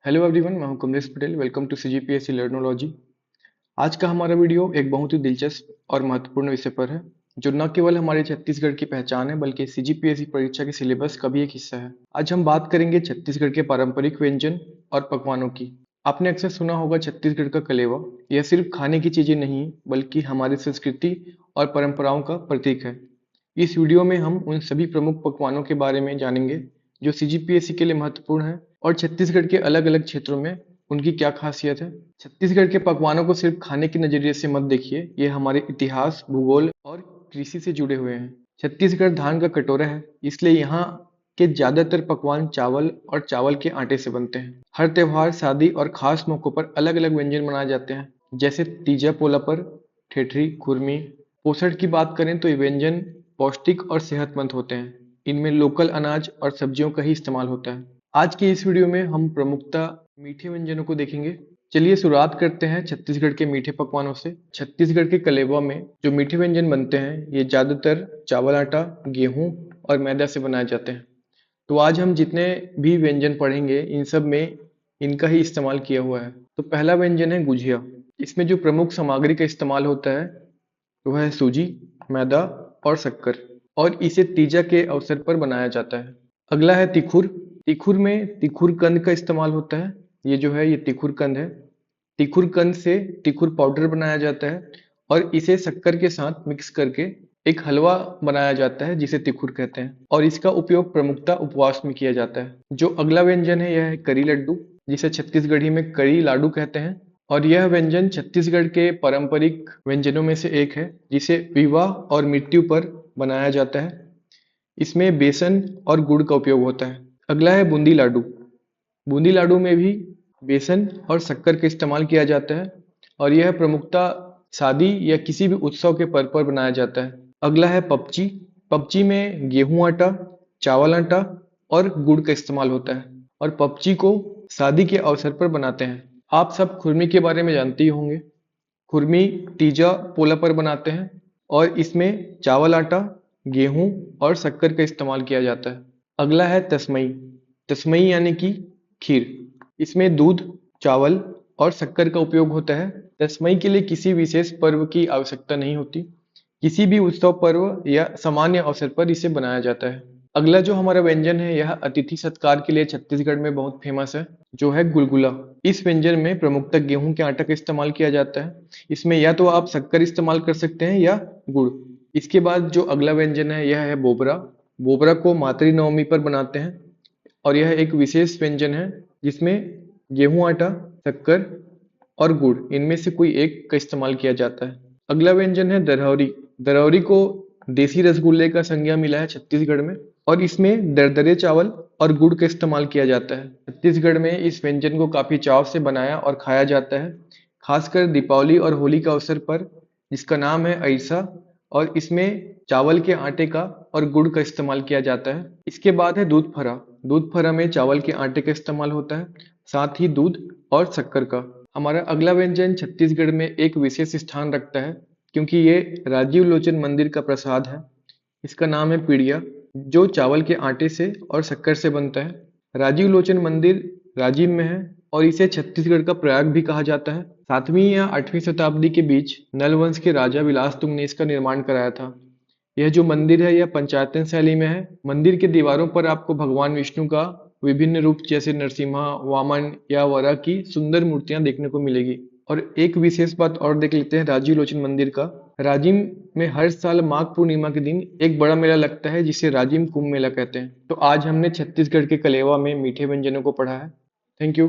Hello everyone, मैं हूं Kamlesh Patel. Welcome to CGPSC Learnology. आज का हमारा वीडियो एक बहुत ही दिलचस्प और महत्वपूर्ण विषय पर है, जो न केवल हमारे छत्तीसगढ़ की पहचान है बल्कि सीजीपीएससी परीक्षा के सिलेबस का भी एक हिस्सा है। आज हम बात करेंगे छत्तीसगढ़ के पारंपरिक व्यंजन और पकवानों की। आपने अक्सर सुना होगा छत्तीसगढ़ का कलेवा। यह सिर्फ खाने की चीजें नहीं बल्कि हमारी संस्कृति और परंपराओं का प्रतीक है। इस वीडियो में हम उन सभी प्रमुख पकवानों के बारे में जानेंगे जो सीजीपीएससी के लिए महत्वपूर्ण है और छत्तीसगढ़ के अलग अलग क्षेत्रों में उनकी क्या खासियत है। छत्तीसगढ़ के पकवानों को सिर्फ खाने के नजरिए से मत देखिए, ये हमारे इतिहास, भूगोल और कृषि से जुड़े हुए हैं। छत्तीसगढ़ धान का कटोरा है, इसलिए यहाँ के ज्यादातर पकवान चावल और चावल के आटे से बनते हैं। हर त्योहार, शादी और खास मौकों पर अलग अलग व्यंजन बनाए जाते हैं, जैसे तीजा पोला पर ठेठरी, खुरमी। पोषण की बात करें तो ये व्यंजन पौष्टिक और सेहतमंद होते हैं। इनमें लोकल अनाज और सब्जियों का ही इस्तेमाल होता है। आज की इस वीडियो में हम प्रमुखता मीठे व्यंजनों को देखेंगे। चलिए शुरुआत करते हैं छत्तीसगढ़ के मीठे पकवानों से। छत्तीसगढ़ के कलेवा में जो मीठे व्यंजन बनते हैं, ये ज्यादातर चावल आटा, गेहूं और मैदा से बनाए जाते हैं। तो आज हम जितने भी व्यंजन पढ़ेंगे, इन सब में इनका ही इस्तेमाल किया हुआ है। तो पहला व्यंजन है गुझिया। इसमें जो प्रमुख सामग्री का इस्तेमाल होता है वह है सूजी, मैदा और शक्कर, और इसे तीजा के अवसर पर बनाया जाता है। अगला है तिखुर। तिखुर में तिखुर कंद का इस्तेमाल होता है। ये जो है, ये तिखुर कंद है। तिखुर कंद से तिखुर पाउडर बनाया जाता है और इसे शक्कर के साथ मिक्स करके एक हलवा बनाया जाता है, जिसे तिखुर कहते हैं, और इसका उपयोग प्रमुखता उपवास में किया जाता है। जो अगला व्यंजन है, यह है करी लड्डू, जिसे छत्तीसगढ़ी में करी लाडू कहते हैं। और यह व्यंजन छत्तीसगढ़ के पारंपरिक व्यंजनों में से एक है, जिसे विवाह और मृत्यु पर बनाया जाता है। इसमें बेसन और गुड़ का उपयोग होता है। अगला है बूंदी लाडू। बूंदी लाडू में भी बेसन और शक्कर का इस्तेमाल किया जाता है और यह प्रमुखता शादी या किसी भी उत्सव के पर्व पर बनाया जाता है। अगला है पपची। पपची में गेहूं आटा, चावल आटा और गुड़ का इस्तेमाल होता है और पपची को शादी के अवसर पर बनाते हैं। आप सब खुरमी के बारे में जानते ही होंगे। खुरमी तीजा पोला पर बनाते हैं और इसमें चावल आटा, गेहूं और शक्कर का इस्तेमाल किया जाता है। अगला है तस्मई। तस्मई यानी कि खीर। इसमें दूध, चावल और शक्कर का उपयोग होता है। तस्मई के लिए किसी विशेष पर्व की आवश्यकता नहीं होती। किसी भी उत्सव, पर्व या सामान्य अवसर पर इसे बनाया जाता है। अगला जो हमारा व्यंजन है, यह अतिथि सत्कार के लिए छत्तीसगढ़ में बहुत फेमस है, जो है गुलगुला। इस व्यंजन में प्रमुखतः गेहूं के आटा का इस्तेमाल किया जाता है। इसमें या तो आप शक्कर इस्तेमाल कर सकते हैं या गुड़। इसके बाद जो अगला व्यंजन है, यह है बोबरा। बोबरा को मातृ नवमी पर बनाते हैं और यह एक विशेष व्यंजन है जिसमें गेहूं आटा, शक्कर और गुड़, इनमें से कोई एक का इस्तेमाल किया जाता है। अगला व्यंजन है दरहौरी। दरहौरी को देसी रसगुल्ले का संज्ञा मिला है छत्तीसगढ़ में और इसमें दरदरे चावल और गुड़ का इस्तेमाल किया जाता है। छत्तीसगढ़ में इस व्यंजन को काफी चाव से बनाया और खाया जाता है, खासकर दीपावली और होली के अवसर पर, जिसका नाम है अइसा, और इसमें चावल के आटे का और गुड़ का इस्तेमाल किया जाता है। इसके बाद है दूध फरा। दूध फरा में चावल के आटे का इस्तेमाल होता है, साथ ही दूध और शक्कर का। हमारा अगला व्यंजन छत्तीसगढ़ में एक विशेष स्थान रखता है, क्योंकि ये राजीव लोचन मंदिर का प्रसाद है। इसका नाम है पीड़िया, जो चावल के आटे से और शक्कर से बनता है। राजीव लोचन मंदिर राजिम में है और इसे छत्तीसगढ़ का प्रयाग भी कहा जाता है। 7वीं या 8वीं शताब्दी के बीच नल वंश के राजा विलास तुंग ने इसका निर्माण कराया था। यह जो मंदिर है, यह पंचायतन शैली में है। मंदिर के दीवारों पर आपको भगवान विष्णु का विभिन्न रूप, जैसे नरसिम्हा, वामन या वरा की सुंदर मूर्तियां देखने को मिलेगी। और एक विशेष बात और देख लेते हैं राजीव लोचन मंदिर का। राजिम में हर साल माघ पूर्णिमा के दिन एक बड़ा मेला लगता है, जिसे राजिम कुंभ मेला कहते हैं। तो आज हमने छत्तीसगढ़ के कलेवा में मीठे व्यंजनों को पढ़ा है। Thank you.